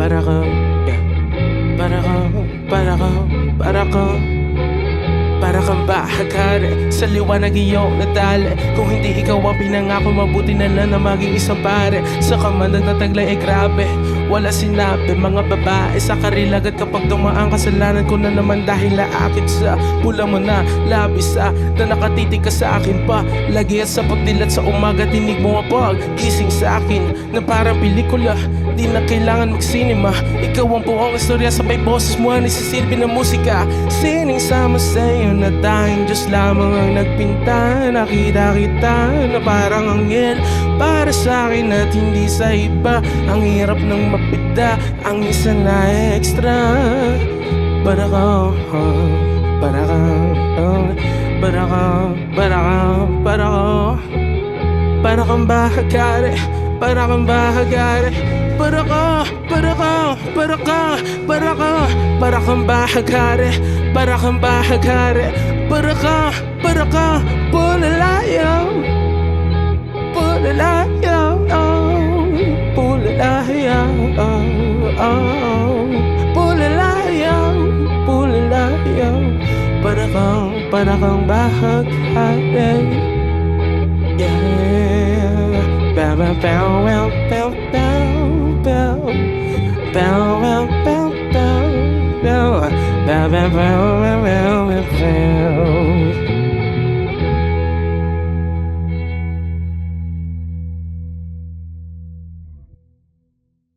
Para kang, yeah. Para kang, para kang, para kang, para kang bahagari sa liwanag iyong nadali. Kung hindi ikaw ang pinangako, mabuti na lang na maging isang pare. Sa kamandag na taglay ay grabe, wala sinabi. Mga babae sa karilagat kapag dumaan, kasalanan ko na naman dahil naakit sa pula mo na labis na nakatitig ka sa akin pa. Lagi at sa pagdilat sa umaga, tinig mo ang paggising sa akin na parang pelikula, di na kailangan magsinema. Ikaw ang buong istorya, sabay boses mo ang nasisilbi ng musika. Siningsama sa'yo na tayong Diyos lamang ang nagpinta. Nakita kita na parang anghel para sa akin at hindi sa iba. Ang hirap ng mapita, ang isa na extra. Para ka, para ka, para ka, para ka, para ka, para kang bahagari, para kang bahagari. Para ka, para ka, para ka, para ka, para kang bahagari, para kang bahagari. Para ka, pulalayaw, pulalayaw, pulalayaw, pulalayaw, pulalayaw. Para kang bahagari. Yeah, bam bam bam bam